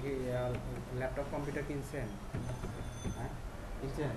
কি laptop computer কিনছেন? হ্যাঁ কিনছেন?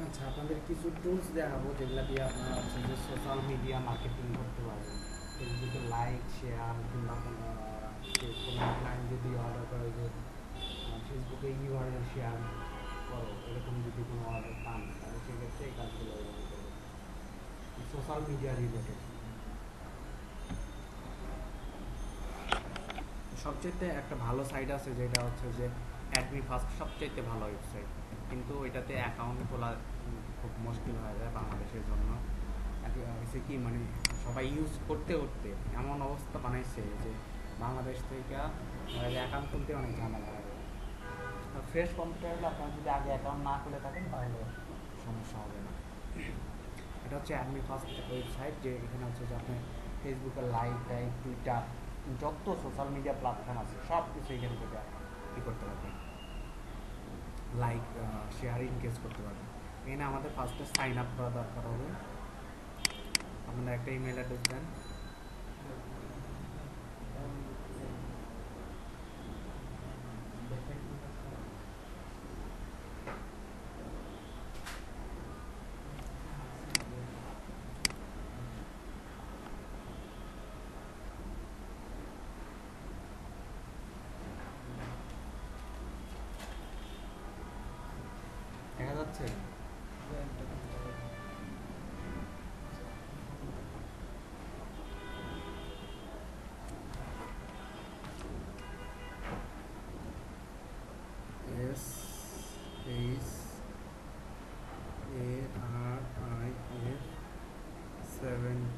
আচ্ছা আচ্ছা, আপনাদের কিছু টুলস দেখাবো যেগুলো দিয়ে আপনারা হচ্ছে যে সোশ্যাল মিডিয়া মার্কেটিং করতে পারবেন। ফেসবুকে লাইক শেয়ার কিংবা কোনো ক্লায়েন্ট যদি অর্ডার করে যে ফেসবুকে ইউআরএল শেয়ার করো, এরকম যদি কোনো অর্ডার পান তাহলে সেক্ষেত্রে এই কাজগুলো সোশ্যাল মিডিয়া রিলেটেড। সবচেয়ে একটা ভালো সাইট আছে যেটা হচ্ছে যে অ্যাডমি ফার্স্ট, সবচেয়ে ভালো ওয়েবসাইট, কিন্তু এটাতে অ্যাকাউন্ট খোলা খুব মুশকিল হয়ে যায় বাংলাদেশের জন্য। হয়েছে কি মানে সবাই ইউজ করতে করতে এমন অবস্থা বানাইছে যে বাংলাদেশ থেকে অ্যাকাউন্ট খুলতে অনেক ঝামেলা হয়। ফ্রেশ কম্পিউটার হলে আপনার যদি আগে অ্যাকাউন্ট না খুলে থাকেন তাহলে সমস্যা হবে না। এটা হচ্ছে অ্যাডমি ফার্স্ট ওয়েবসাইট, যে এখানে হচ্ছে যে আপনি ফেসবুকের লাইভ টাইভ টুইটার যত সোশ্যাল মিডিয়া প্ল্যাটফর্ম আছে সব কিছু এখান থেকে কী করতে পারবেন, লাইক শেয়ার ইনগেজ করতে পারবেন। এখানে আমাদের ফার্স্টে সাইন আপ করা দরকার হবে। আপনারা একটা ইমেল অ্যাড্রেস দেন, দেখা যাচ্ছে। SARIF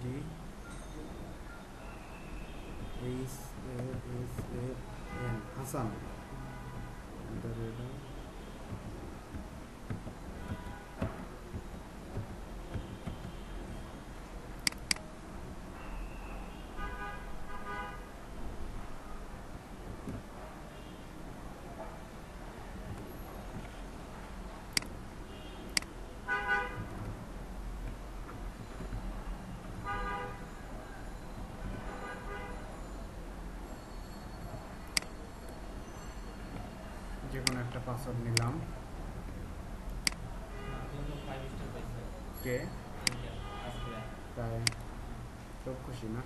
হাসান। যে কোনো একটা পাসওয়ার্ড নিলাম। কে তাই খুব খুশি না?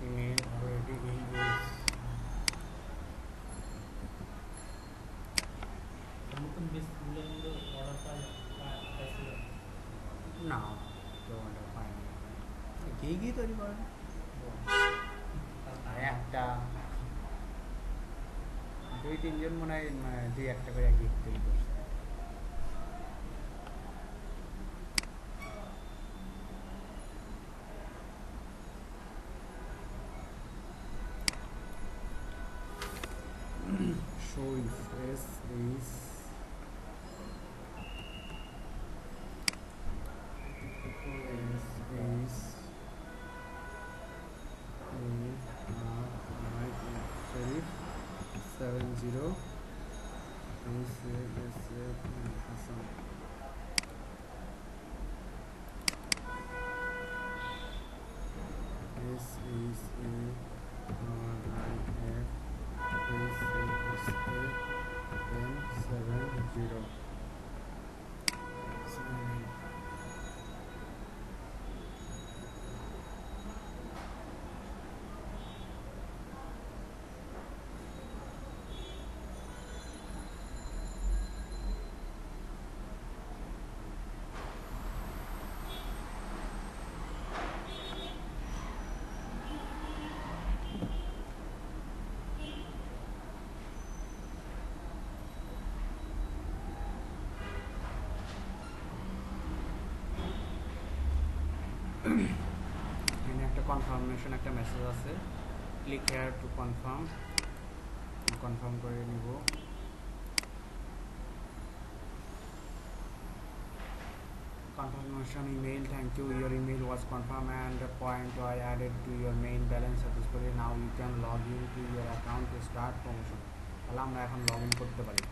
Email already in use. না তো অর্ডার পাইনি। কি কি তৈরি করেন? একটা দুই তিনজন মনে হয় দুই একটা করে গিফট তৈরি করছে। শরীফ SH 0. Hassan. SARIF 70. এখানে একটা কনফার্মেশন একটা মেসেজ আছে, ক্লিক হেয়ার টু কনফার্ম করে নিব। Confirmation email, thank you, your email was confirmed and the point I added to your main balance successfully. Now you can log in to your account to start promotion. তাহলে আমরা এখন log in করতে পারি।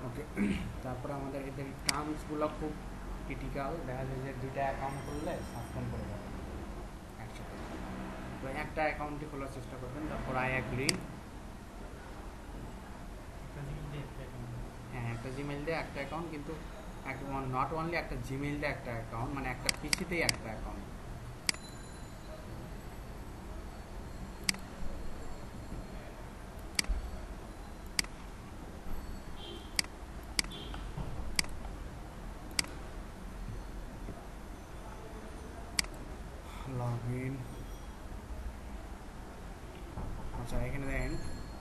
ওকে, তারপরে আমাদের এদের টার্মসগুলো খুব critical. দেখা যায় যে দুইটা অ্যাকাউন্ট খুললে সাসপেন্ড করে যাবে একসাথে। তো একটা অ্যাকাউন্টই খোলার চেষ্টা করবেন, তারপর আই অ্যাগ্রি। হ্যাঁ, একটা জিমেল দিয়ে একটা অ্যাকাউন্ট, কিন্তু নট অনলি একটা জিমেল দিয়ে একটা অ্যাকাউন্ট, মানে একটা পিসিতেই একটা অ্যাকাউন্ট। Log in. আচ্ছা, এখানে দেখেন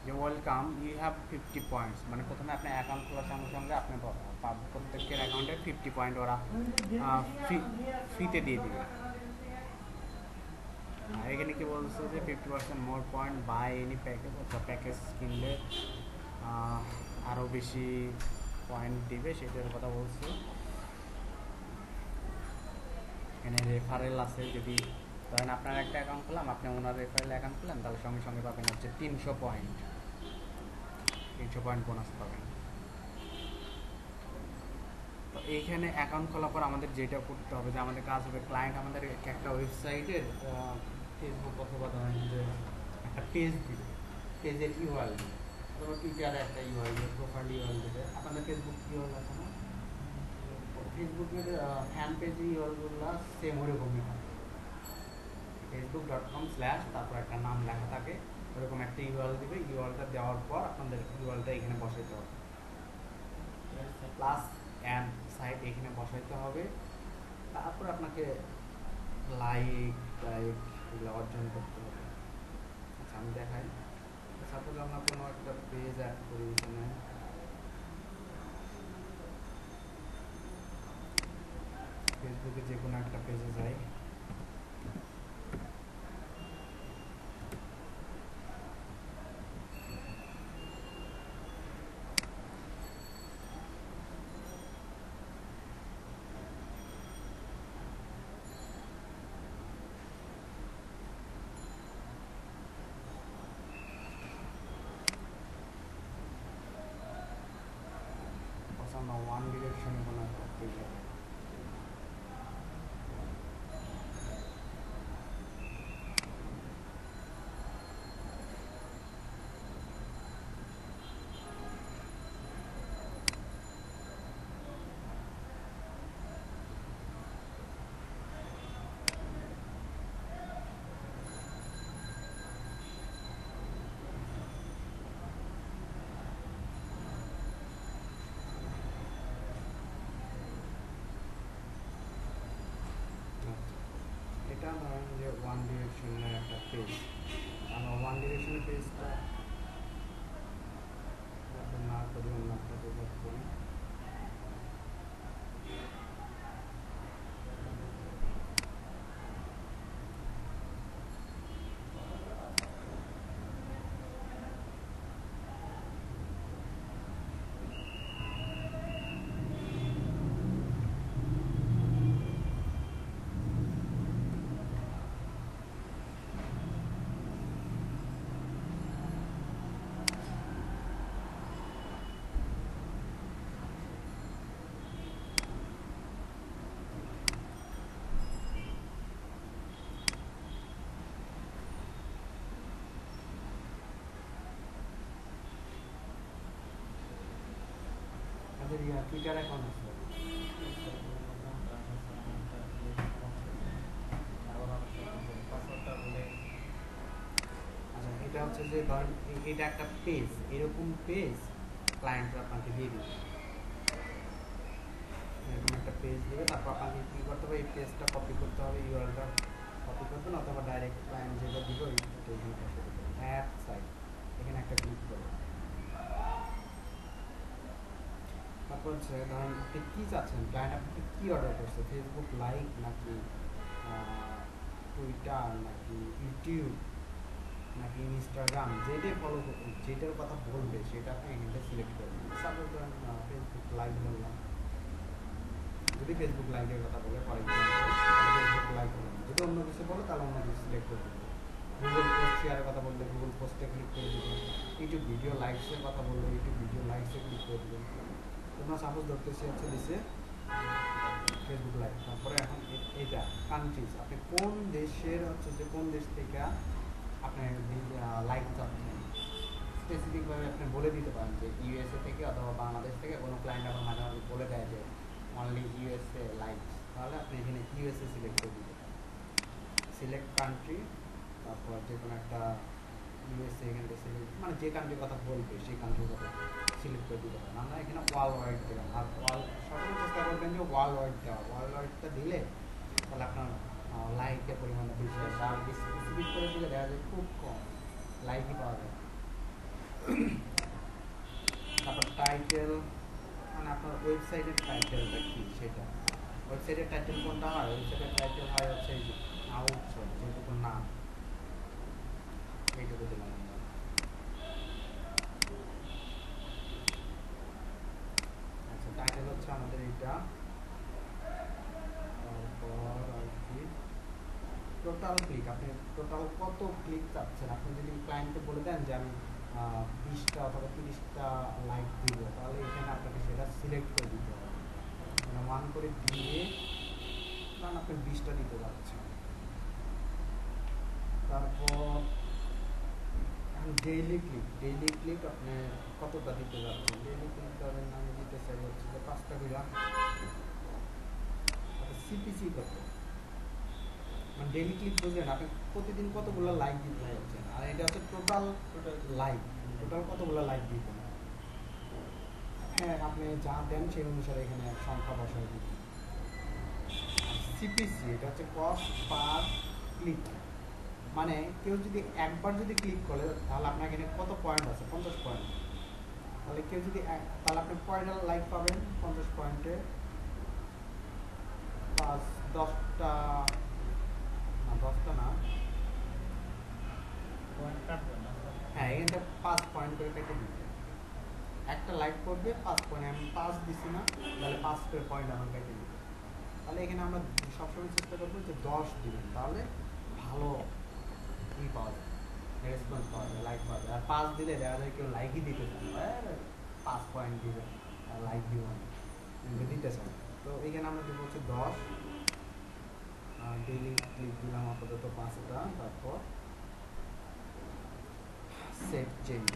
যে ওয়েলকাম, ইউ হ্যাভ 50 পয়েন্টস, মানে প্রথমে আপনার অ্যাকাউন্ট খোলার সঙ্গে সঙ্গে আপনি প্রত্যেকের অ্যাকাউন্টে 50 পয়েন্ট ওরা ফ্রিতে দিয়ে দিবে। আর এখানে কি বলছে যে 50% মোর পয়েন্ট বাই এনি প্যাকেজ, অর্থাৎ প্যাকেজ কিনলে আরও বেশি পয়েন্ট দিবে, সেটার কথা বলছে। এখানে রেফারেল আছে, যদি ধরেন আপনার একটা অ্যাকাউন্ট খুললাম, আপনি ওনার রেফারেল অ্যাকাউন্ট খুললেন, তাহলে সঙ্গে সঙ্গে পাবেন হচ্ছে 300 পয়েন্ট বোনাস পাবেন। তো এইখানে অ্যাকাউন্ট খোলার পর আমাদের যেটা করতে হবে, যে আমাদের কাজ হবে, ক্লায়েন্ট আমাদের একটা ওয়েবসাইটের ফেসবুক অথবা ধরেন যে একটা পেজ দিবে, পেজের ইউআরএল দিবে, অথবা টুইটারে একটা ইউআরএল দিবে, প্রোফাইল ইউআরএল দিবে। আপনাদের ফেসবুক ইউআরএল আছে না? ফেসবুকের ফ্যান পেজের ইউআরএলগুলো সেম ওরকমই হয়, facebook.com/ তারপর একটা নাম লেখা থাকে, ওরকম একটা ইউআরএল দিবে। ইউআরএলটা দেওয়ার পর আপনাদের ইউআরএলটা এখানে বসাইতে হবে, প্লাস অ্যান্ড সাইট এখানে বসাইতে হবে। তারপর আপনাকে লাইক এগুলো অর্জন করতে হবে। আচ্ছা, আমি দেখাই। সাপোজ আমরা কোনো একটা পেজ অ্যাড করি, এখানে ফেসবুকে যে কোনো একটা পেজে যাই, আমরা ওয়ান ডিরেকশনে কোনো একটা পেজে ওয়ান ডিরেকশনের একটা পেজ। আমরা ওয়ান ডিরেকশনের পেজটা না করি, অন্য একটা পেজ করি। টুইটার অ্যাকাউন্ট আছে? আচ্ছা, এটা হচ্ছে যে ধরেন এটা একটা পেজ, এরকম পেজ ক্লায়েন্টরা আপনাকে দিয়ে দিবে। এরকম একটা পেজ দেবে, তারপর আপনাকে কী করতে হবে, এই পেজটা কপি করতে হবে, ইউআরএলটা কপি করবেন, অথবা ডাইরেক্ট ক্লায়েন্ট যেটা দিবে ওইটা এখানে বসে দেবেন। অ্যাড সাইট, এখানে একটা ক্লিক করবেন। তারপর হচ্ছে ধরেন আপনি কী চাচ্ছেন, ক্লায়েন্ট আপনাকে কী অর্ডার করছে, ফেসবুক লাইক নাকি টুইটার নাকি ইউটিউব নাকি ইনস্টাগ্রাম, যেটাই ফলো যেটার কথা বলবে সেটা আপনি এখানে সিলেক্ট করবেন। সাপোজ ধরেন ফেসবুক লাইক বললাম, যদি ফেসবুক লাইকের কথা বলে ফর এক্সাম্পল ফেসবুক লাইক বললাম, যদি অন্য কিছু বলে তাহলে অন্য কিছু সিলেক্ট করে দেবেন। গুগল পোস্ট শেয়ারের কথা বললে গুগল পোস্টে ক্লিক করে দেবেন। ইউটিউব ভিডিও লাইকসের কথা বললে ইউটিউব ভিডিও লাইকসে ক্লিক করে দেবেন। তোমরা সাপোজ ধরতেছি হচ্ছে দিছে ফেসবুক লাইভ। তারপরে এখন এইটা কান্ট্রিজ, আপনি কোন দেশের হচ্ছে যে কোন দেশ থেকে আপনি লাইক চাচ্ছেন স্পেসিফিকভাবে আপনি বলে দিতে পারেন যে ইউএসএ থেকে অথবা বাংলাদেশ থেকে। কোনো ক্লায়েন্ট আবার মাঝে মাঝে বলে দেয় যে অনলি ইউএসএ লাইকস, তাহলে আপনি এখানে ইউএসএ সিলেক্ট করে দিতে পারেন। সিলেক্ট কান্ট্রি, তারপর যে কোনো একটা ইউএসএ এখান থেকে সিলেক্ট, মানে যে কান্ট্রির কথা বলবে সেই কান্ট্রির কথা সিলেক্ট করে দিতে পারেন। আমরা এখানে ওয়ার্ল্ড ওয়াইড দিলাম, আর সবসময় চেষ্টা করবেন যে ওয়ার্ল্ড ওয়াইড দেওয়া। ওয়ার্ল্ড ওয়াইডটা দিলে তাহলে আপনার লাইকের পরিমাণটা বেশি আসে, আর স্পেসিফিক করে দিলে দেখা যায় খুব কম লাইকই পাওয়া যায়। তারপর টাইটেল, মানে আপনার ওয়েবসাইটের টাইটেলটা কী সেটা। ওয়েবসাইটের টাইটেল কোনটা হয়, ওয়েবসাইটের টাইটেল হয় হচ্ছে এই যে আউটসোর্স, যেটুকু নাম এইটুকু দিলাম আমরা। আচ্ছা, টাইটেল হচ্ছে আমাদের এইটা। তারপর আর কি টোটাল ক্লিক, আপনি টোটাল কত ক্লিক চাচ্ছেন। আপনি যদি ক্লায়েন্টকে বলে দেন যে আমি 20টা অথবা 30টা লাইক দিব, তাহলে এখানে আপনাকে সেটা সিলেক্ট করে দিতে হবে। মানে 1 করে দিয়ে কারণ আপনি 20টা দিতে যাচ্ছেন। তারপর ডেইলি ক্লিক আপনি কতটা দিতে যাচ্ছেন। ডেইলি ক্লিক ধরেন আমি দিতে চাই হচ্ছে যে 5টা দিলাম। সিপিসি কত, মানে ডেইলি ক্লিক বুঝলেন, আপনি প্রতিদিন কতগুলো লাইক দিতে যাচ্ছেন। আর এটা হচ্ছে টোটাল লাইক, টোটাল কতগুলো লাইক দিবেন। হ্যাঁ, আপনি যা দেন সেই অনুসারে এখানে সংখ্যা বসাই দিবেন। সিপিসি এটা হচ্ছে কস্ট পার ক্লিক, মানে কেউ যদি একবার যদি ক্লিক করে তাহলে আপনার এখানে কত পয়েন্ট আছে, 50 পয়েন্ট। তাহলে কেউ যদি তাহলে আপনি কয়টা লাইক পাবেন, 50 পয়েন্টে 10টা না, 10টা না, হ্যাঁ এখানটা 5 পয়েন্ট করে কেটে দিবে। একটা লাইক করবে 5 পয়েন্ট, আমি 5 দিছি না, তাহলে 5 করে পয়েন্ট আমার কেটে দিবে। তাহলে এখানে আমরা সবসময় চেষ্টা করবো যে 10 দিবেন, তাহলে ভালো পাওয়া যায়, রেসপন্স পাওয়া যায়, লাইক পাওয়া যায়। আর 5 দিলে দেখা যায় কেউ লাইকই দিতে চান, 5 পয়েন্ট দিবে আর লাইক দিব না, দিতে চান। তো এখানে আমরা দিব হচ্ছে 10, ডেইলি ক্লিক দিলাম আপাতত 5টা। তারপর save change,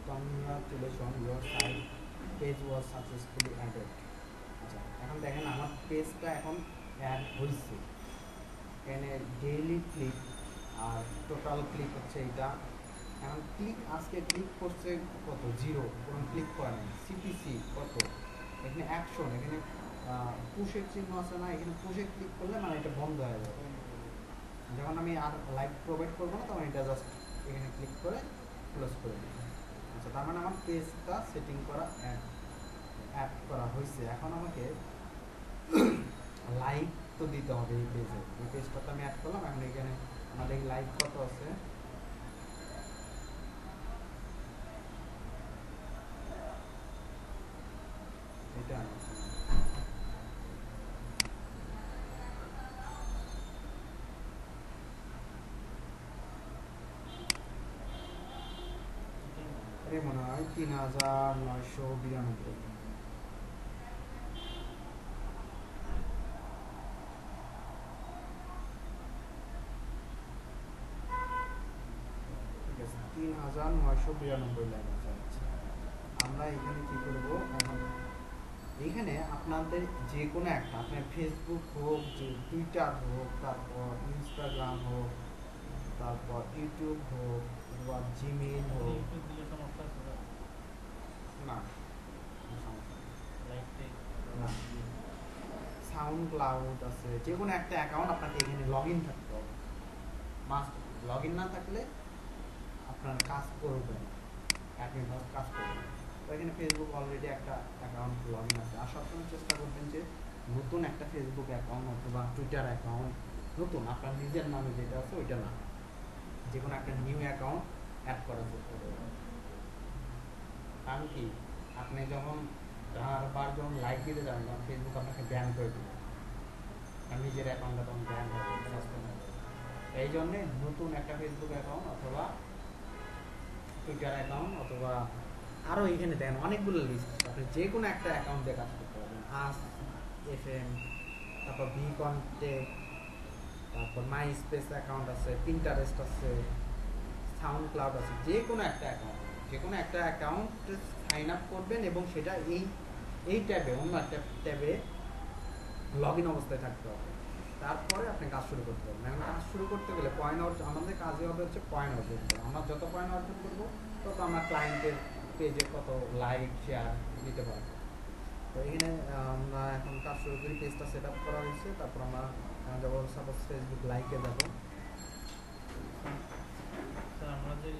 congratulation your site page was successfully added. আচ্ছা, এখন দেখেন আমার পেজটা এখন অ্যাড হয়েছে। এখানে ডেইলি ক্লিক আর টোটাল ক্লিক হচ্ছে এইটা। এখন ক্লিক আজকে ক্লিক করছে কত, 0, কোনো ক্লিক করে নেই। সিপিসি কত, এখানে অ্যাকশন, এখানে পুশের চিহ্ন আছে না, এখানে পুশে ক্লিক করলে মানে এটা বন্ধ হয়ে যাবে। যখন আমি আর লাইভ প্রোভাইড করবো না তখন এটা জাস্ট এখানে ক্লিক করে ক্লোজ করে দিই। আচ্ছা, তার মানে আমার পেজটা সেটিং করা অ্যাড করা হয়েছে। এখন আমাকে লাইক তো দিতে হবে এই পেজে। এই পেজটা তো আমি অ্যাড করলাম। এখন এখানে আমাদের লাইক কত আছে, এটা মনে হয় ৩,৯৯২। ঠিক আছে, ৩,৯৯২ লাইক আছে। আচ্ছা, আমরা এখানে কি করবো এখন, এইখানে আপনাদের যে কোনো একটা, আপনার ফেসবুক হোক, যে টুইটার হোক, তারপর ইনস্টাগ্রাম হোক, তারপর ইউটিউব হোক বা জিমেইল হোক, না না, সাউন্ড ক্লাউড আছে, যে কোনো একটা অ্যাকাউন্ট আপনাকে এখানে লগ ইন থাকতে হবে। মাস্ট লগ ইন না থাকলে আপনার কাজ করবে না, অ্যাডমিন কাজ করবে না। তো এখানে ফেসবুক অলরেডি একটা অ্যাকাউন্ট লগ ইন আছে। আর সবসময় চেষ্টা করবেন যে নতুন একটা ফেসবুক অ্যাকাউন্ট অথবা টুইটার অ্যাকাউন্ট, নতুন আপনার নিজের নামে যেটা আছে ওইটা না, যে কোনো একটা নিউ অ্যাকাউন্ট অ্যাড করার চেষ্টা করবেন। কারণ কি, আপনি যখন বারবার যখন লাইক দিতে যাবেন তখন ফেসবুক আপনাকে ব্যান করে দেবে, আর নিজের অ্যাকাউন্টটা তখন ব্যান হবে, সাসপেন্ড হবে। এই জন্যে নতুন একটা ফেসবুক অ্যাকাউন্ট অথবা টুইটার অ্যাকাউন্ট অথবা আরও এখানে দেন অনেকগুলো লিস্ট, আপনি যে কোনো একটা অ্যাকাউন্ট দিয়ে কাজ করতে পারবেন। আস্ক এফএম, তারপর বি কন্টেক্ট, তারপর মাই স্পেস অ্যাকাউন্ট আছে, পিন্টারেস্ট আছে, সাউন্ড ক্লাউড আছে, যে কোনো একটা অ্যাকাউন্ট, যে কোনো একটা অ্যাকাউন্ট সাইন আপ করবেন এবং সেটা এই ট্যাবে, অন্য একটা ট্যাবে লগ ইন অবস্থায় থাকতে হবে। তারপরে আপনি কাজ শুরু করতে পারবেন। এখন কাজ শুরু করতে গেলে পয়েন্ট অর্জন, আমাদের কাজে হবে হচ্ছে পয়েন্ট অর্জন করা। আমরা যত পয়েন্ট অর্জন করবো তত আমরা ক্লায়েন্টের পেজে কত লাইক শেয়ার দিতে পারবো। তো এখানে আমরা এখন কাজ শুরু করি। পেজটা সেট আপ করা হয়েছে। তারপর আমরা যাবো সাপোজ ফেসবুক লাইকে যাবো। আমরা যে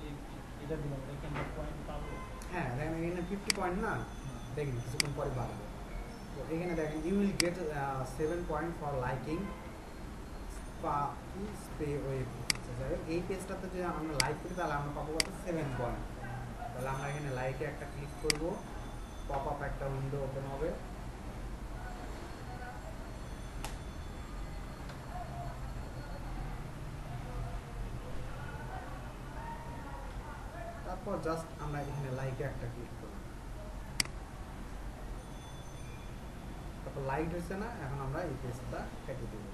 এটা দিলাম এখানে পয়েন্ট পাবো। হ্যাঁ, দেখেন এখানে 50 পয়েন্ট না, দেখেন কিছুক্ষণ পরে বাড়বে। তো এখানে দেখেন you will get 7 point for liking স্পে ওয়েব। এই পেজটাতে যদি আমরা লাইক করি তাহলে আমরা পাবো কত, 7 পয়েন্ট। তাহলে আমরা এখানে লাইকে একটা ক্লিক করব, পপ আপ একটা উইন্ডো ওপেন হবে। তারপর জাস্ট আমরা এখানে লাইকে একটা ক্লিক করব। তারপর লাইক হয়েছে না, এখন আমরা এই পেজটা কেটে দেব।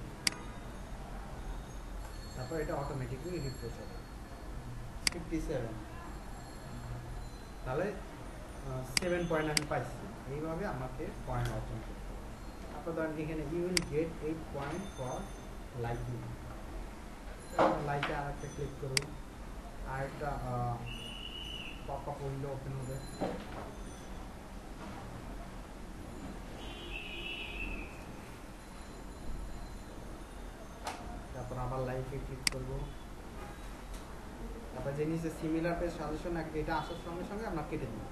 তারপর এটা অটোমেটিকলি রিফ্রেশ হবে। 57, তাহলে 7 পয়েন্ট আমি পাইছি। এইভাবে আমাকে পয়েন্ট অর্জন করতে হবে। তারপর ধরেন এখানে you will get 8 point for liking. লাইকে আর একটা ক্লিক করুন, আর একটা পপ আপ উইন্ডো ওপেন হবে। তারপর আবার লাইকে ক্লিক করব। তারপর যে নিচে সিমিলার পেজ সাজেশন, এটা আসার সঙ্গে সঙ্গে আমরা কেটে দিব।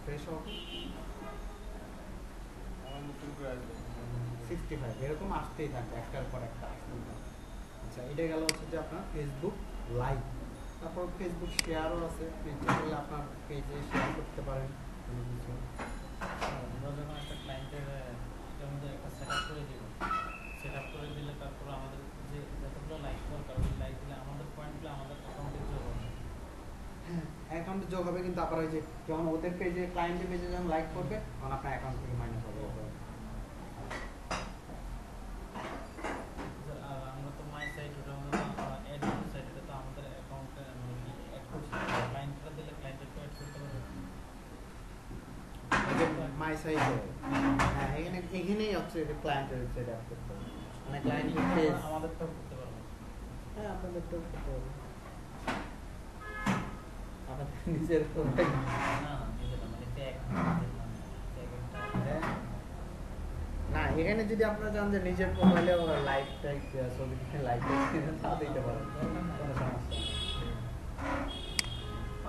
ফ্রেশ হবে 65, এরকম আসতেই থাকবে, একটার পর একটা আসতেই থাকবে। আচ্ছা, এটা গেল হচ্ছে যে আপনার ফেসবুক লাইভ। তারপর ফেসবুক শেয়ারও আছে, করলে আপনার পেজে শেয়ার করতে পারেন কোনো কিছু। আমরা যখন একটা ক্লায়েন্টের এটার মধ্যে একটা সেট আপ করে দিব, সেট আপ করে দিলে তারপর আমাদের যে যতগুলো লাইক দরকার ওই লাইক দিলে আমাদের পয়েন্টগুলো আমাদের অ্যাকাউন্টে যোগ হবে। হ্যাঁ, অ্যাকাউন্টে যোগ হবে, কিন্তু আবার ওই যে যখন ওদের পেজে, ক্লায়েন্টের পেজে যখন লাইক করবে তখন আপনার অ্যাকাউন্ট থেকে মাইনাস হবে। আমরা তো মাই সাইট, ওটা আমাদের অ্যাড সাইট, এটা তো আমাদের অ্যাকাউন্টে মানে কি অ্যাড করছি, ক্লায়েন্টরা দিলে ক্লায়েন্টের অ্যাড করতে পারবে। মাই সাইট, হ্যাঁ, এখানেই হচ্ছে ক্লায়েন্টের ওয়েবসাইট অ্যাড করতে হবে, মানে ক্লায়েন্টের পেজ আমাদেরটাও করতে পারবো। হ্যাঁ, আপনাদেরটাও করতে হবে। আপনাদের নিজের তো না নিজেরা মানে ট্যাগ দেখলাম, ট্যাগ একটা হ্যাঁ। না এখানে যদি আপনারা চান যে নিজের প্রোফাইলে লাইভ টাইপ ছবি দিয়ে লাইভ তা দিতে পারেন, কোনো সমস্যা নেই।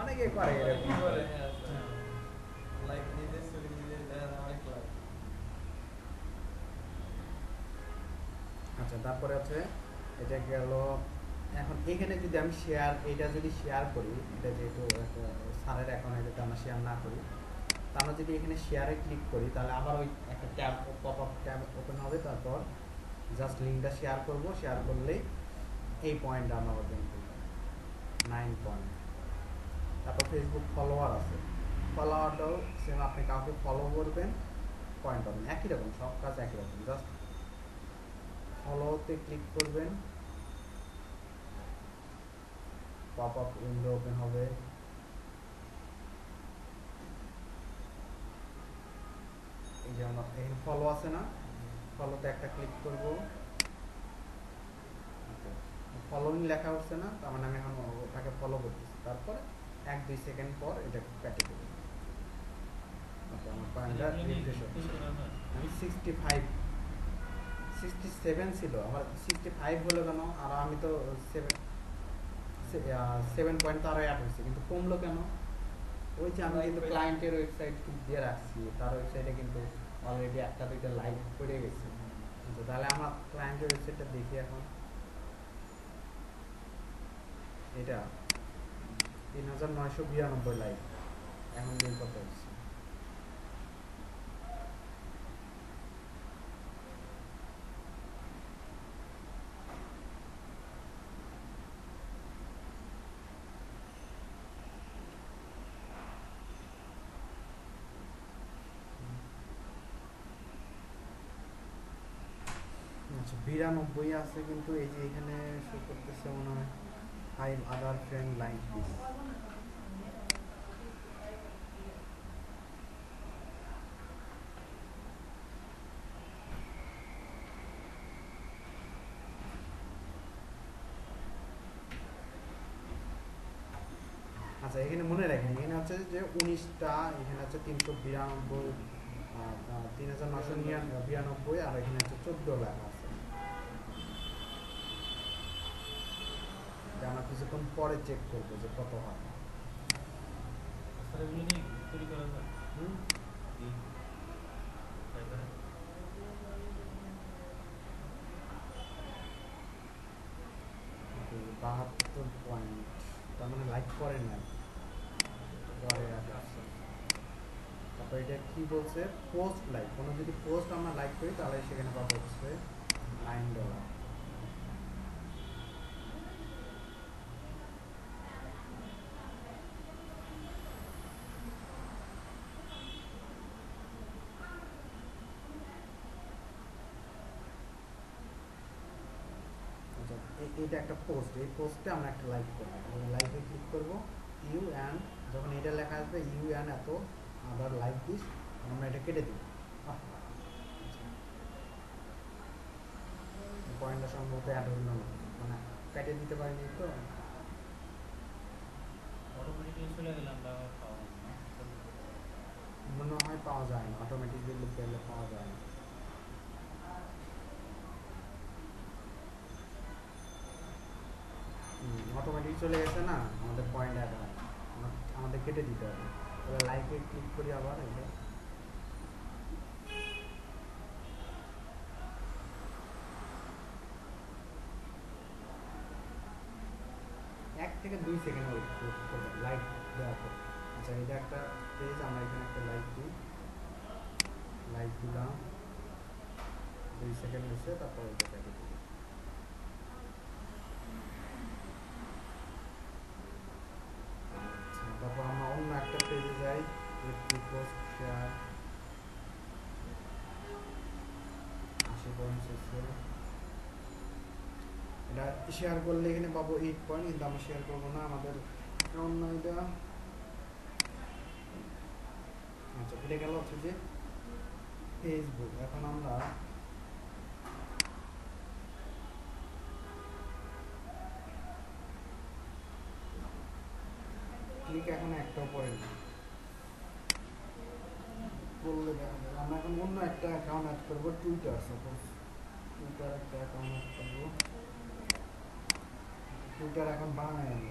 অনেকে করে এরকম করে। লাইক নিজের ছবি নিজে দেখা যায় অনেক লাভ। আচ্ছা তারপরে হচ্ছে এটা গেল। এখন এখানে যদি আমি শেয়ার, এটা যদি শেয়ার করি, এটা যেহেতু একটা স্যারের অ্যাকাউন্টে যদি আমরা শেয়ার না করি, তা আমরা যদি এখানে শেয়ারে ক্লিক করি তাহলে আবার ওই একটা tab, pop up tab open হবে। তারপর জাস্ট লিঙ্কটা শেয়ার করব, শেয়ার করলেই এই পয়েন্টটা আমরা অর্জন করব, 9 পয়েন্ট। তারপর ফেসবুক ফলোয়ার আছে, ফলোয়ারটাও সেম, আপনি কাউকে ফলো করবেন পয়েন্ট পাবেন, একই রকম, সব কাজ একই রকম। জাস্ট ফলোতে ক্লিক করবেন, পপ আপ উইন্ডো ওপেন হবে। এই যে আমরা এখানে ফলো আছে না, ফলোতে একটা ক্লিক করব, ফলোইং লেখা হচ্ছে না, তার মানে আমি এখন ওটাকে ফলো করতেছি। তারপর 1-2 সেকেন্ড পর এটা কেটে দেবো। আচ্ছা আমার পয়েন্টটা রিফ্রেশ হচ্ছে। আমি 65 67 ছিল, আমার 65 হলো কেন? আর আমি তো 7 পয়েন্ট তো আরো অ্যাড হয়েছে, কিন্তু কমলো কেন? ওই যে আমি কিন্তু ক্লায়েন্টের ওয়েবসাইট দিয়ে রাখছি, তার ওয়েবসাইটে কিন্তু অলরেডি 1-2টা লাইভ করে গেছে। আচ্ছা তাহলে আমার ক্লায়েন্টের ওয়েবসাইটটা দেখি এখন। এটা 3992 লাইভ এখন দিন কত হচ্ছে। আচ্ছা 92 আছে, কিন্তু এই যে এখানে শো করতেছে মনে হয় 5 আদার ফ্রেন্ড লাইক দিস। আচ্ছা এখানে মনে রাখেন, এখানে হচ্ছে যে 19টা, এখানে হচ্ছে 392, 3992, আর এখানে হচ্ছে 14 লেখা আছে। যে আমরা কিছুক্ষণ পরে চেক করবো যে কত হয়। স্যার এগুলো নিয়ে তৈরি করা যায়। হুম? ফাইবারে 72 পয়েন্ট, তার মানে লাইক করেন না, পরে আসছে। তারপর এটা কি বলছে, পোস্ট লাইক, কোনো যদি পোস্ট আমরা লাইক করি তাহলে সেখানে পাবো হচ্ছে $9। আচ্ছা এটা একটা পোস্ট, এই পোস্টে আমরা একটা লাইক করবো, লাইকে ক্লিক করবো, ইউ অ্যান্ড, যখন এটা লেখা আসবে ইউ অ্যান্ড এত আবার লাইক দিস, আমরা এটা কেটে দিব। পয়েন্টটা সম্ভবত অ্যাড হইল না, মানে কেটে দিতে পারিনি তো। অটোমেটিকলি চলে গেলাম বা পাওয়া যায় না। মনে হয় পাওয়া যায় না, অটোমেটিক দিলে পেলে পাওয়া যায় না। অটোমেটিক চলে গেছে না, আমাদের পয়েন্ট অ্যাড হয়, আমাদের কেটে দিতে হবে। এবার লাইকে ক্লিক করি আবার, এটা 1 থেকে 2 সেকেন্ড ওয়েট করবেন লাইক দেওয়ার পর। আচ্ছা এটা একটা পেজ, আমরা এখানে একটা লাইক দিই, লাইক দিলাম, 2 সেকেন্ড হয়েছে, তারপর এটা কেটে দিই। আচ্ছা তারপর আমরা অন্য একটা পেজে যাই, পোস্ট শেয়ার 80 পয়েন্ট হচ্ছে। এটা শেয়ার করলে এখানে পাবো 8 পয়েন্ট, কিন্তু আমরা শেয়ার করবো না, আমাদের অন্য এটা। আচ্ছা এটা গেল হচ্ছে যে ফেসবুক। এখন আমরা ক্লিক এখন একটাও পড়ে না, করলে দেখা যাবে। আমরা এখন অন্য একটা অ্যাকাউন্ট অ্যাড করবো, টুইটার সাপোজ টুইটার একটা অ্যাকাউন্ট অ্যাড করবো। টুইটার এখন বানাই আমি।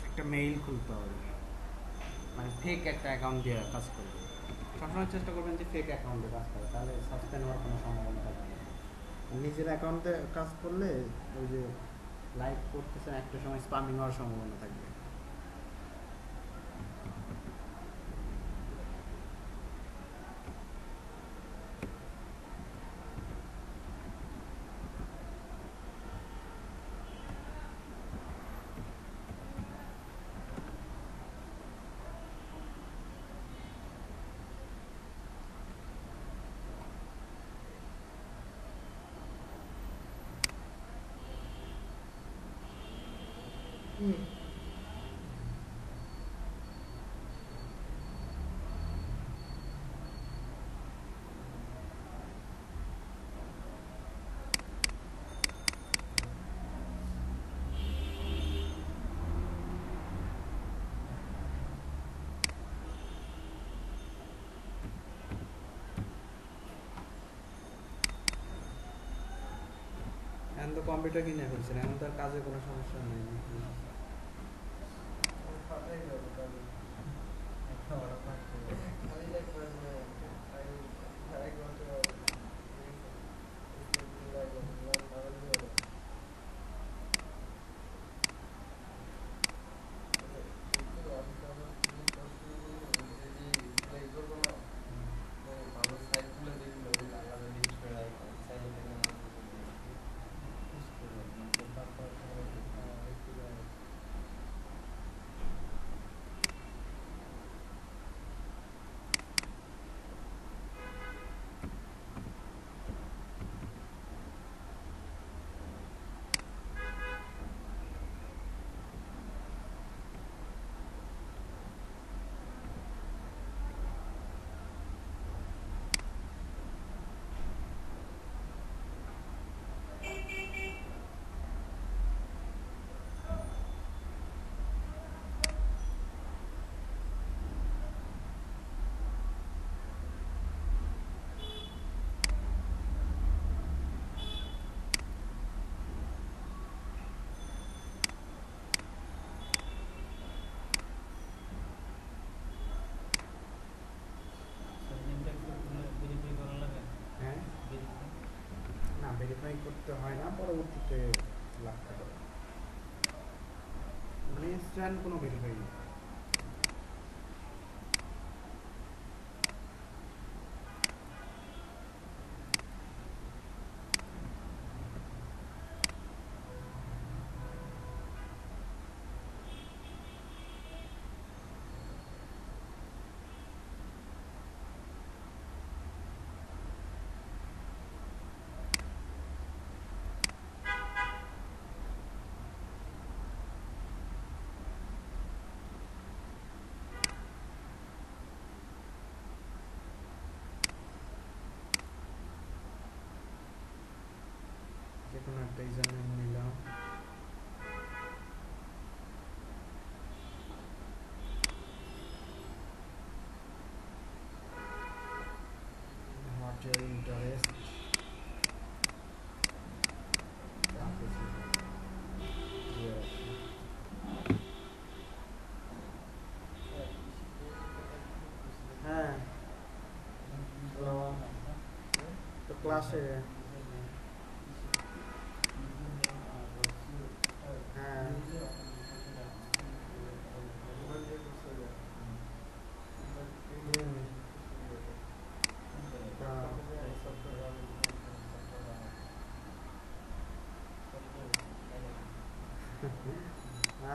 একটা মেইল খুলতে হবে, মানে ফেক একটা অ্যাকাউন্ট দিয়ে কাজ করবে। সবসময় চেষ্টা করবেন যে ফেক অ্যাকাউন্টে কাজ করে, তাহলে সাসপেন্ড হওয়ার কোনো সম্ভাবনা থাকবে না। নিজের অ্যাকাউন্টে কাজ করলে ওই যে লাইক করতেছে একটা সময় স্পামিং হওয়ার সম্ভাবনা থাকবে। এখন তো কম্পিউটার কিনে ফেলছেন, এখন তো আর কাজে কোনো সমস্যা নেই। ফাটাই যাবে কালি। একটা অর্ডার করতে খালি একবার আরেক ঘন্টা ভালো সাইটগুলো যেগুলো আলাদা লিস্ট করে রাখা চাইলে ভেরিফাই করা লাগে। হ্যাঁ, ভেরিফাই না ভেরিফাই করতে হয় না, পরবর্তীতে লাগতে পারে। মানে ইনস্ট্যান্ট কোনো ভেরিফাই নেই। যে কোনো একটা ইউজার নেম নিলাম। What your interest? ক্লাসে হ্যাঁ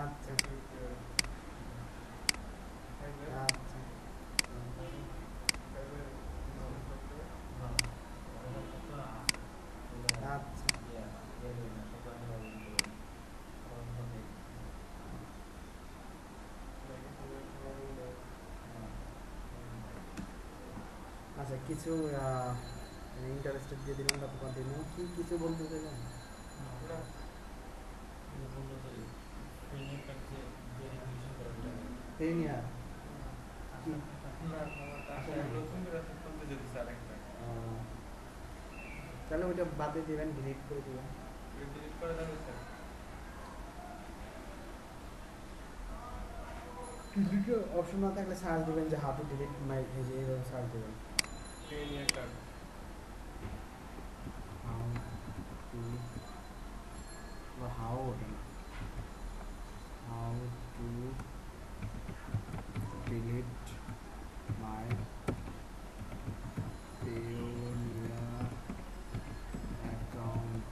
আচ্ছা আচ্ছা আচ্ছা আচ্ছা কিছু ইন্টারেস্টেড দিয়ে দিলাম তারপর কন্টিনিউ কি কিছু বলতে চাইলেন প্রিমিয়ার কি তাহলে ওইটা বাদে দিবেন ডিলিট করে দিবেন ডিলিট অপশন না থাকলে সার্চ দিবেন যে হাউ টু ডিলিট মাই এই যে এইভাবে সার্চ দিবেন how to how to delete my Payoneer account.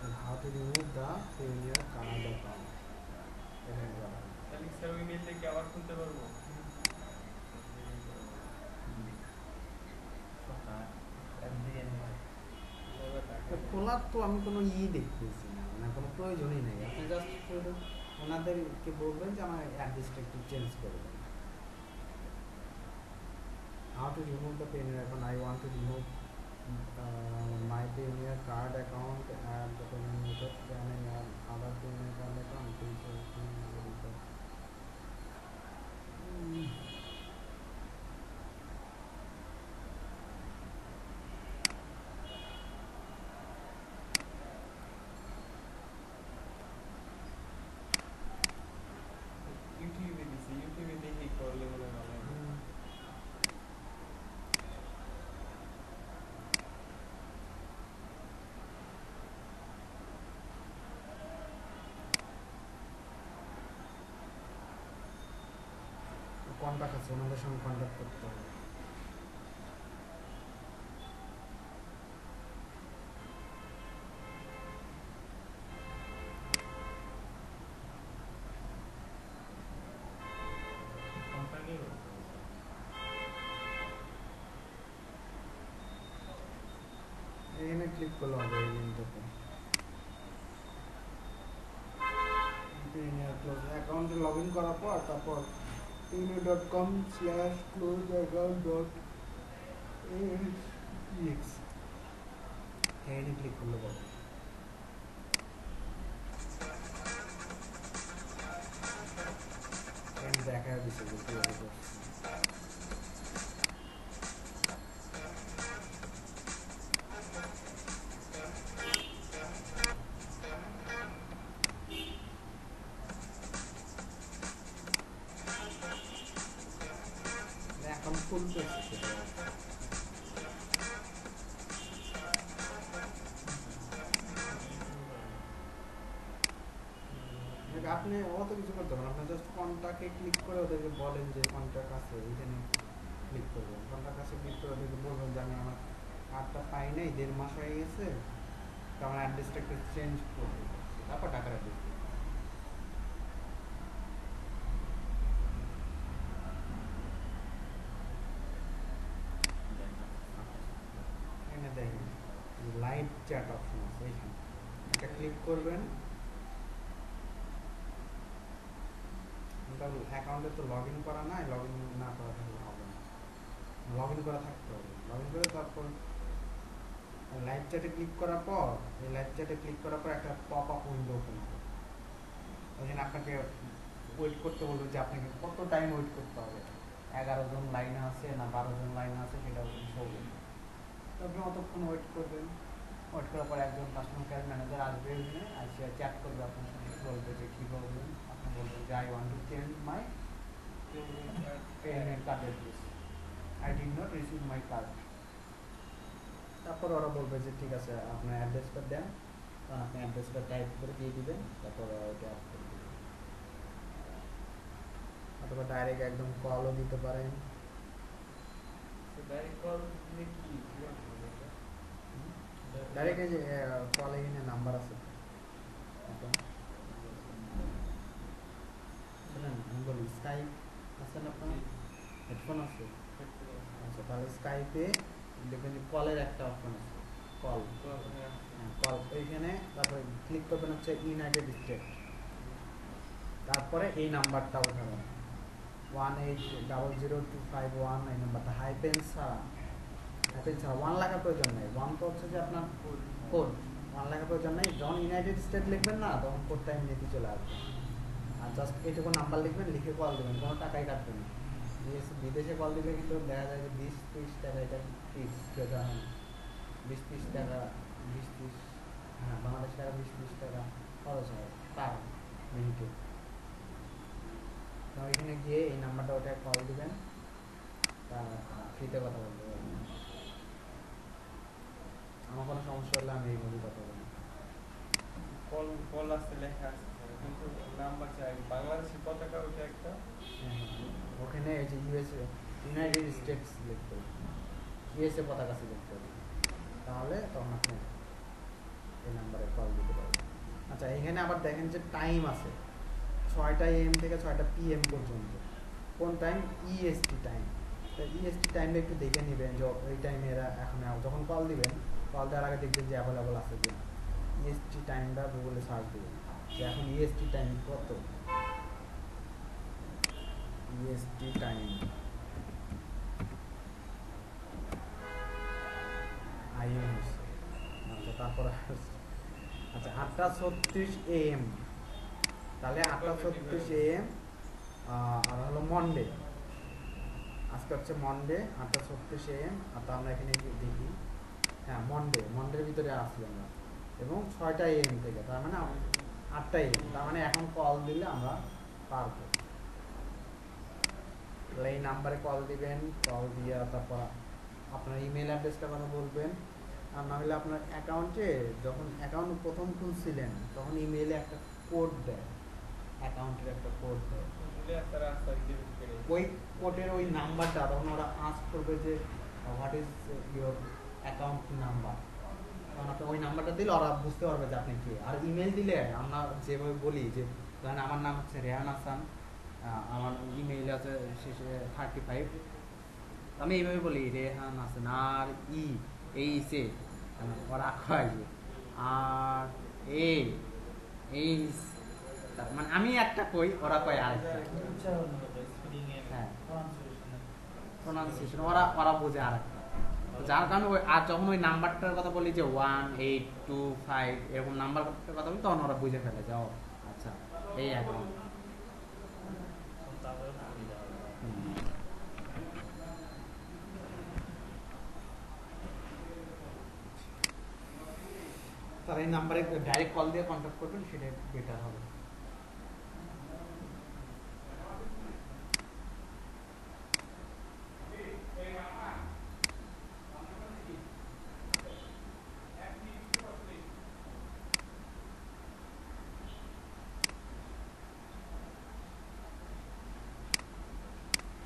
And how to remove the Payoneer card account. তাহলে স্যার ওই মেল থেকে আবার খুলতে পারবো? খোলার তো আমি কোনো দেখতেছি না মানে কোনো প্রয়োজনই নেই আপনি জাস্ট ওনাদেরকে বলবেন যে আমার অ্যাড্রেসটা একটু চেঞ্জ করে দেন how to remove the Payoneer account I want to remove my Payoneer card account and the payment method can I add other Payoneer card account please ইউটিউবে দিছি, ইউটিউবে দেখি করলে মনে হয় ভালো হবে। কন্ট্যাক্ট আছে ওনাদের সঙ্গে কন্ট্যাক্ট করতে হবে এখানে ক্লিক করলে হবে এই লিঙ্কটাতে অ্যাকাউন্টে লগ ইন করার পর তারপর payoneer.com/close-account.ax এখানে ক্লিক করলে পাবো এখানে দেখা দিচ্ছে যে কীভাবে করছে অ্যাকাউন্ট খুলতে সেটা আপনি অত কিছু করতে পারেন আপনি জাস্ট কন্ট্যাক্টে ক্লিক করে ওদেরকে বলেন যে কন্ট্যাক্ট আছে এইখানে ক্লিক করবেন কন্ট্যাক্ট আছে ক্লিক করে ওদেরকে বলবেন যে আমি আমার কার্ডটা পাই নাই 1.5 মাস হয়ে গেছে তো আমার অ্যাড্রেসটা একটু চেঞ্জ করতে তারপর টাকার অ্যাড্রেস এখানে দেখেন লাইভ চ্যাট অপশন আছে এইখানে এটা ক্লিক করবেন অ্যাকাউন্টে তো লগ ইন করা নাই লগ ইন না করা থাকলে হবে না লগ ইন করা থাকতে হবে লগ ইন করে তারপর লাইভ চ্যাটে ক্লিক করার পর এই লাইভ চ্যাটে ক্লিক করার পর একটা পপ আপ উইন্ডো ওপেন হবে ওখানে আপনাকে ওয়েট করতে বলবে যে আপনাকে কত টাইম ওয়েট করতে হবে 11 জন লাইনে আছে না 12 জন লাইনে আছে সেটা ওখানে শো করবে তারপরে অতক্ষণ ওয়েট করবেন ওয়েট করার পর একজন কাস্টমার কেয়ার ম্যানেজার আসবে ওখানে আসে চ্যাট করবে আপনার সাথে বলবে যে কী প্রবলেম আপনি বলবেন যে I want to change my payment card address, I did not receive my card. তারপর ওরা বলবে যে ঠিক আছে আপনার অ্যাড্রেসটা দেন, আপনি অ্যাড্রেসটা টাইপ করে দিয়ে দিবেন, তারপর ওইটা অ্যাড করে দিবেন। অথবা ডাইরেক্ট একদম কলও দিতে পারেন। ডাইরেক্ট কল দিলে কি ডাইরেক্ট এই যে কল এখানে নাম্বার আছে একদম। শুনেন আমি বলি স্কাইপ আছে না আপনার, হেডফোন আছে? আচ্ছা তাহলে স্কাইপে দেখবেন যে কলের একটা অপশন আছে, কল। কল ওইখানে তারপরে ক্লিক করবেন হচ্ছে ইউনাইটেড স্টেট, তারপরে এই নাম্বারটা উঠাবেন 1800251, এই নাম্বারটা হাইপেন ছাড়া, হাইপেন ছাড়া 1 লেখার প্রয়োজন নেই। 1 তো হচ্ছে যে আপনার কোড, 1 লেখার প্রয়োজন নেই। যখন ইউনাইটেড স্টেট লিখবেন না তখন কোডটা এমনিতেই চলে আসবে। আর জাস্ট এইটুকু নাম্বার লিখবেন, লিখে কল দেবেন, কোনো টাকাই কাটবেন না। বিদেশে কল দিলে কিন্তু দেখা যায় যে 20-30 টাকা এটা ফিক্স, কেউ জানেন 20-30 টাকা, 20-30, হ্যাঁ বাংলাদেশ টাকা 20-30 টাকা খরচ হয় পার মিনিটে। তো এখানে গিয়ে এই নাম্বারটা ওটায় কল দিবেন, তার ফ্রিতে কথা বলতে পারবেন। আমার কোনো সমস্যা হলে আমি এইভাবেই কথা বলবো। কল কল আসতে লেখা আছে কিন্তু নাম্বার চাই বাংলাদেশি পতাকা ওটা একটা। ওখানে এই যে ইউএসএ, ইউনাইটেড স্টেটস লিখতে হবে, ইউএসএ পতাকা সিলেক্ট করবে, তাহলে তখন আপনি এই নাম্বারে কল দিতে পারবেন। আচ্ছা এখানে আবার দেখেন যে টাইম আছে 6টা AM থেকে 6টা PM পর্যন্ত। কোন টাইম? EST time. তো ইএসটি টাইমটা একটু দেখে নেবেন যে ওই টাইমে এরা এখন যখন কল দিবেন, কল দেওয়ার আগে দেখবেন যে অ্যাভেলেবল আছে কিনা। ইএসটি টাইমটা গুগলে সার্চ দেবেন যে এখন ইএসটি টাইম কত। ইএসটি টাইম আইএম হচ্ছে, আচ্ছা তারপর আচ্ছা 8:36 AM, তাহলে 8:36 AM। আর হলো মন্ডে, আজকে হচ্ছে মন্ডে 8:36 AM। আর তো আমরা এখানে দেখি, হ্যাঁ মন্ডের ভিতরে আসছি আমরা, এবং 6টা AM থেকে, তার মানে 8টা AM, তার মানে এখন কল দিলে আমরা পারবো। তাহলে এই নাম্বারে কল দিবেন, কল দিয়ে তারপর আপনার ইমেল অ্যাড্রেসটা কথা বলবেন। আর না হলে আপনার অ্যাকাউন্টে যখন অ্যাকাউন্ট প্রথম খুলছিলেন তখন ইমেলে একটা কোড দেয়, অ্যাকাউন্টের একটা কোড দেয়, তারা আসতে ডিলিট করে ওই কোডের ওই নাম্বারটা তখন ওরা আস্ক করবে যে what is your account number, তখন আপনি ওই নাম্বারটা দিলে ওরা বুঝতে পারবে যে আপনি কে। আর ইমেল দিলে আমরা যেভাবে বলি যে ধরেন আমার নাম হচ্ছে রেহান হাসান, আমার ইমেইল আছে শেষে 35, আমি এইভাবে বলি রেহান হাসান, আর এইসে ওরা কয় যে আর এইস, মানে আমি একটা কই ওরা কয় আরেকটা, হ্যাঁ প্রোনাউন্সিয়েশন ওরা বোঝে আরেকটা। যার কারণে আর যখন ওই নাম্বারটার কথা বলি যে 1825 এরকম নাম্বারটার কথা বলি তখন ওরা বুঝে ফেলে যে ও আচ্ছা এই অ্যাকাউন্ট। তার এই নাম্বারে ডাইরেক্ট কল দিয়ে কন্ট্যাক্ট করবেন, সেটা বেটার হবে।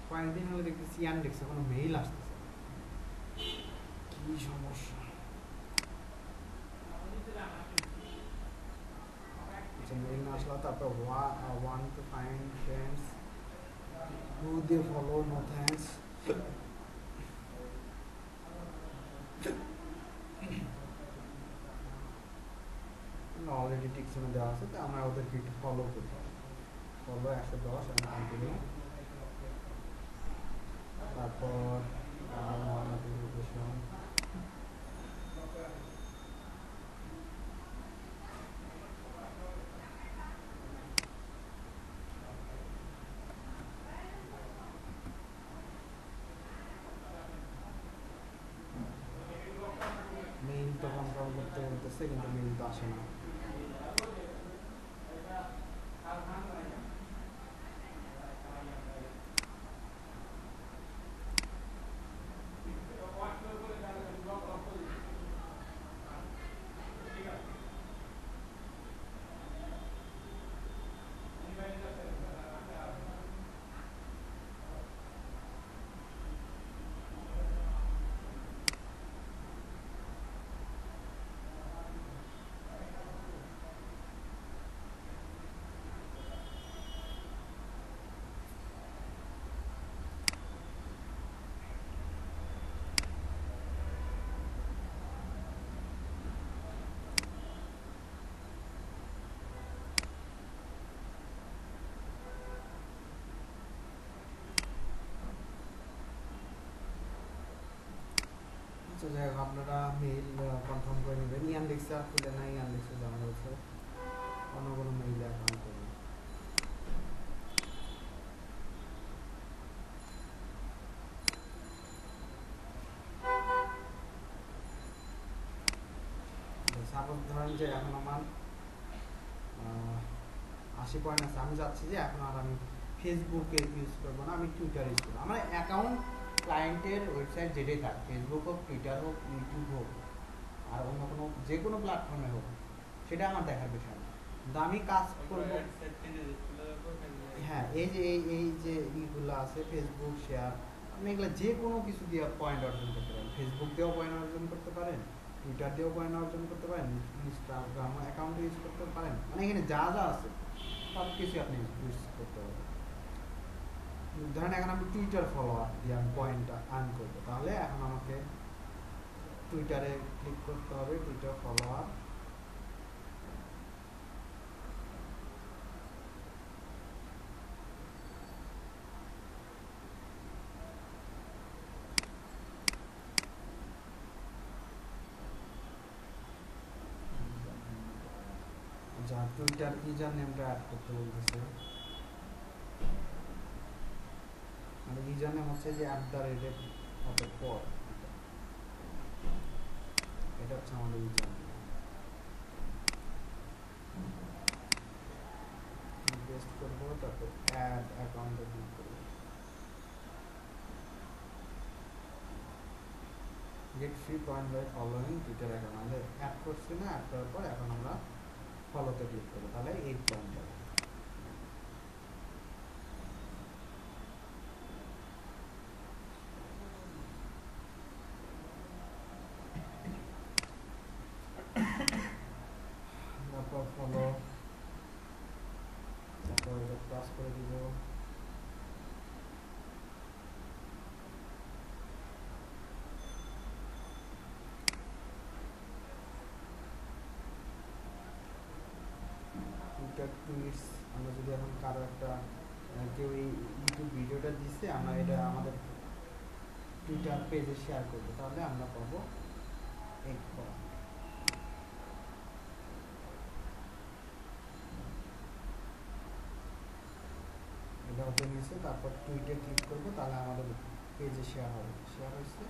কয়েকদিন হলে দেখতেছি ইয়ান্ডেক্সে কোনো মেইল আসতেছে, কি সমস্যা। মেইল না আসলে তারপর want to find friends who they follow, no thanks. Already টিকসনে দেওয়া আছে, তো আমরা ওদেরকে একটু ফলো করতে হবে। ফলো 110 এবং কন্টিনিউ, তারপর নোটিফিকেশন, মেইল তো কনফার্ম করতে বলতেছে কিন্তু মেইল তো আসে না। আচ্ছা যাই হোক, আপনারা মেইল কনফার্ম করে নেবেন। ইয়ানডেক্সে আর খুলে না, ইয়ানডেক্সে জানা হয়েছে অন্য কোনো মেইলে অ্যাকাউন্ট করবেন। সাপোজ ধরেন যে এখন আমার 80 পয়েন্ট আছে, আমি চাচ্ছি যে এখন আর আমি ফেসবুকে ইউজ করবো না, আমি টুইটার ইউজ করবো। আমার অ্যাকাউন্ট ক্লায়েন্টের ওয়েবসাইট যেটাই থাক, ফেসবুক হোক, টুইটার হোক, ইউটিউব হোক, আর অন্য কোনো যে কোনো প্ল্যাটফর্মে হোক, সেটা আমার দেখার বিষয় না। কিন্তু আমি কাজ করবো। হ্যাঁ, এই যে এই যে এইগুলো আছে, ফেসবুক শেয়ার, আপনি এগুলো যে কোনো কিছু দিয়ে পয়েন্ট অর্জন করতে পারেন। ফেসবুক দিয়েও পয়েন্ট অর্জন করতে পারেন, টুইটার দিয়েও পয়েন্ট অর্জন করতে পারেন, ইনস্টাগ্রাম অ্যাকাউন্ট ইউজ করতে পারেন, মানে এখানে যা যা আছে সব কিছু আপনি ইউজ করতে পারেন। ধরেন এখন আমি টুইটার ফলোয়ার দিয়ে আমি পয়েন্টটা আর্ন করবো, তাহলে এখন আমাকে টুইটারে ক্লিক করতে হবে, টুইটার ফলোয়ার। যা টুইটার ইউজার নেমটা অ্যাড করতে বলতেছে, মানে ইউজার নেম হচ্ছে যে @এর পর, এটা হচ্ছে আমাদের ইউজার নেম। পেস্ট করবো, তারপর অ্যাড অ্যাকাউন্টে ক্লিক করবো। Get free point by following Twitter account, আমাদের অ্যাড করছি না, অ্যাড করার পর এখন আমরা ফলোতে ক্লিক করবো, তাহলে 8 পয়েন্ট পাবো। তারপর ফলো, তারপর এটা প্লাস করে দিব। টুইটার টুইটস, আমরা যদি এখন কারো একটা কেউ এই ইউটিউব ভিডিওটা দিচ্ছে, আমরা এটা আমাদের টুইটার পেজে শেয়ার করবো, তাহলে আমরা পাবো 8 পয়েন্ট। এটা ওপেন হয়েছে, তারপর টুইটে ক্লিক করবো, তাহলে আমাদের পেজে শেয়ার হবে। শেয়ার হয়েছে,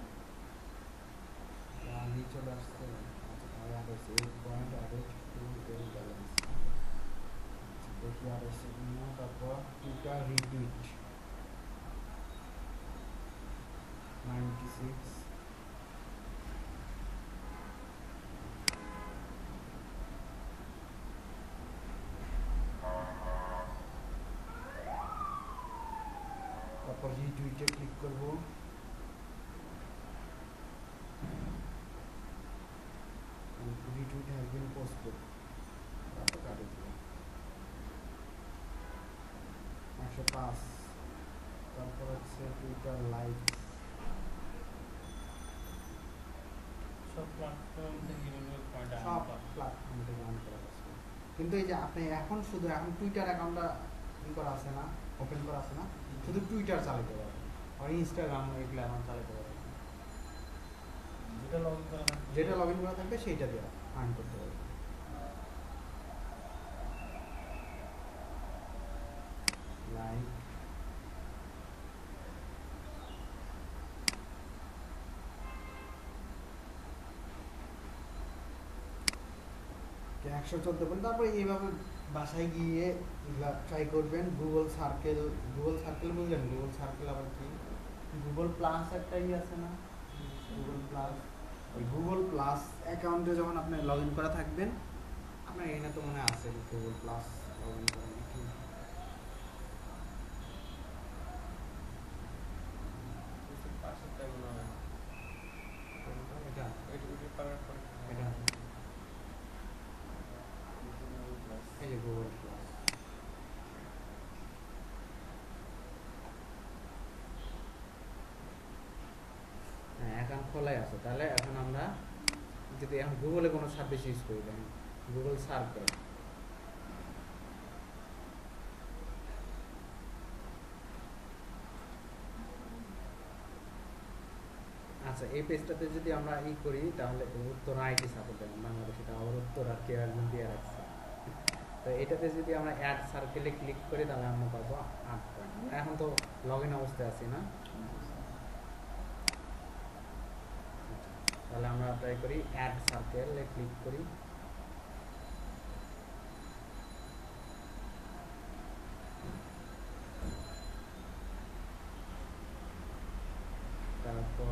নিয়ে চলে আসছে, অ্যাড হয়েছে 8 point, added total balance. দেখি আর এসে কিনা। তারপর টুইটার রিটুইট 96, তারপর রিটুইটে ক্লিক করব। রিটুইট হ্যাজ বিন পোস্টেড, তারপর কাটে দিব 105। তারপর হচ্ছে টুইটার লাইক, সব প্ল্যাটফর্ম থেকে কিভাবে পয়েন্ট সব প্ল্যাটফর্ম থেকে অন করা আছে। কিন্তু এই যে আপনি এখন শুধু এখন টুইটার অ্যাকাউন্টটা ই করা আছে না, ওপেন করা আছে না, শুধু টুইটার চালাতে পারবেন, আর ইনস্টাগ্রাম এগুলো এখন চালাতে পারবেন। যেটা লগ ইন করা থাকে, যেটা লগ ইন করা থাকবে সেইটা দিয়ে আর্ন করতে পারবেন। লাইক, যে 114 পয়েন্ট। তারপরে এইভাবে বাসায় গিয়ে এগুলা ট্রাই করবেন। গুগল সার্কেল, গুগল সার্কেল বুঝলেন? গুগল সার্কেল আবার কি? গুগল প্লাস একটা ই আছে না, গুগল প্লাস, ওই গুগল প্লাস অ্যাকাউন্টে যখন আপনি লগ ইন করা থাকবেন, আপনার এখানে তো মনে আছে গুগল প্লাস লগ ইন করা নাকি, পাশেরটা মনে হয় এটা ওইটা করার পরে এটা এই যে গুগল প্লাস। হ্যাঁ, অ্যাকাউন্ট খোলাই আছে। তাহলে এখন আমরা যদি এখন গুগলে কোনো সার্ভিস ইউজ করি, দেখেন গুগল সার্কেল, আচ্ছা এই পেজটাতে যদি আমরা ই করি তাহলে উত্তরা আইটি সাপোর্ট দেবেন বাংলাদেশে, এটা আবার উত্তরার কেউ একজন দিয়ে রাখছে। তো এটাতে যদি আমরা অ্যাড সার্কেলে ক্লিক করি তাহলে আমরা পাবো 8 পয়েন্ট। এখন তো লগ ইন অবস্থায় আছি না, তাহলে আমরা ট্রাই করি অ্যাড সার্কেলে ক্লিক করি। তারপর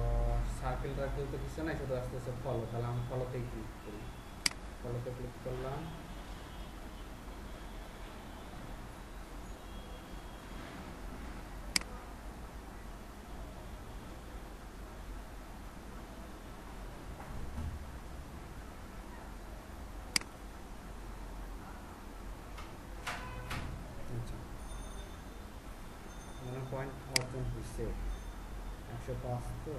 সার্কেল টার্কেল তো কিছু নাই, শুধু আস্তে আস্তে ফলো, তাহলে আমি ফলোতেই ক্লিক করি। ফলোতে ক্লিক করলাম। আচ্ছা মানে পয়েন্ট অর্জন হয়েছে 105 তো।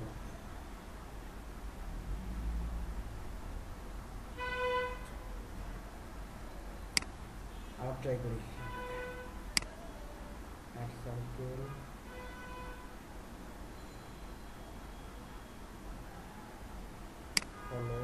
আবার ট্রাই করি অ্যাড সার্কেল, ফলো,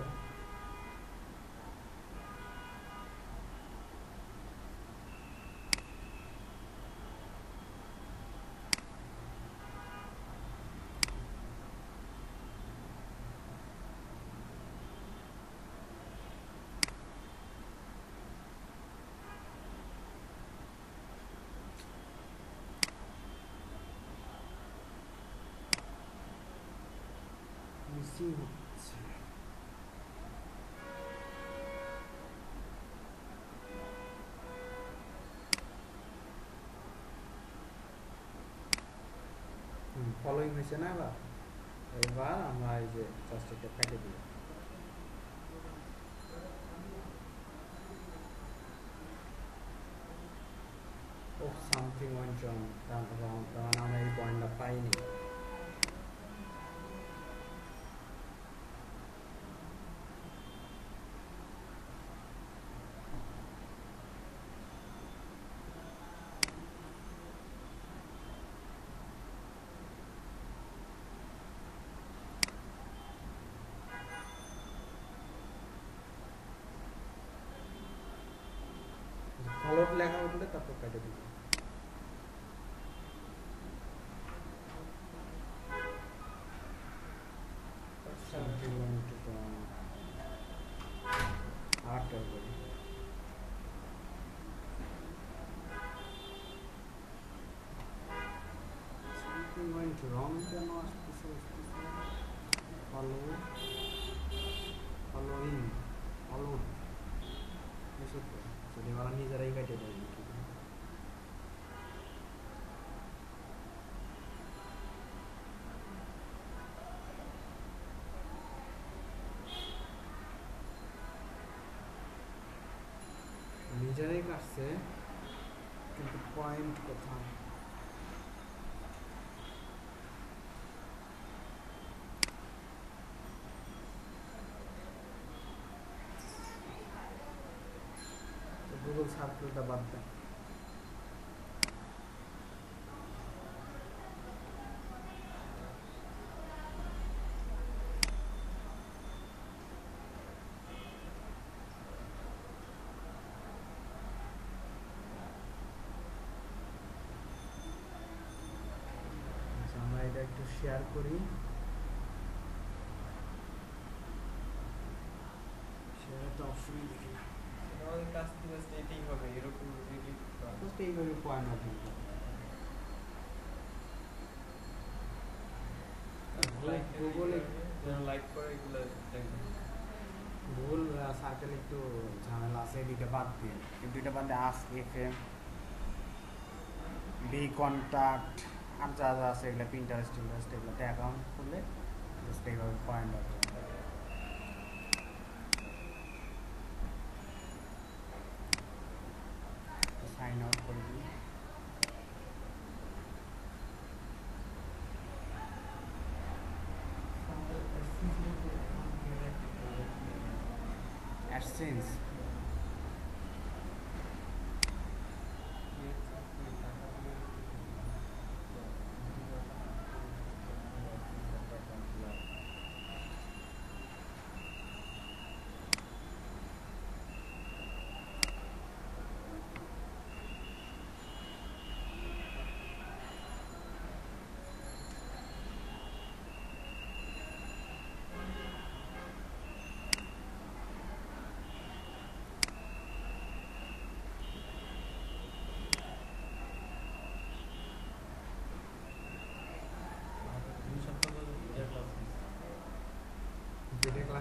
মিসিং হচ্ছে। ফলোইং হয়েছে না। এবার এবার আমরা এই যে জাস্ট এটা কেটে দিই। ও সামথিং ওয়েন্ট রং, কারণ আমরা এই পয়েন্টটা পাইনি। ফলোড লেখা উঠলে তারপর কেটে দিই। Something went wrong. আর ট্রাই করি। Something went wrong কেন আসতেছে? ফলোইং ফলোড এসব তো যদি ওরা নিজেরাই কেটে দেয় নাকি। নিজেরাই কাটছে কিন্তু পয়েন্ট কোথায়? গুগল সার্কেলটা বাদ দেয়। আমরা এটা একটু শেয়ার করি। শেয়ার তো অপশনই দেখি না। আমাদের কাজ থেকে এটাই হবে, এরকম এডিট করা। জাস্ট এইভাবে পয়েন্ট অর্জন করি। গুগলে লাইক করে এগুলো দেখবেন। গুগল সার্কেল একটু ঝামেলা আছে, এদিকে বাদ দিয়ে, কিন্তু এটা বাদ দিয়ে আস্ক এফএম, বি কন্ট্যাক্ট আর যা যা আছে এগুলো পিন্টারেস্ট এগুলোতে অ্যাকাউন্ট খুললে জাস্ট এইভাবে পয়েন্ট অর্জন করে। সাইন আউট করে দিই। AdSense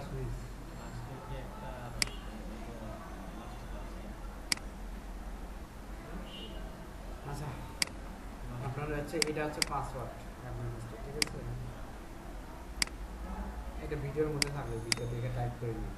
class miss. আজকে কি একটা আচ্ছা, আপনার হচ্ছে এটা হচ্ছে পাসওয়ার্ড অ্যাডমিনিস্ট্রেটর, ঠিক আছে? এটা ভিডিওর মধ্যে থাকবে, ভিডিও দেখে টাইপ করে নিন।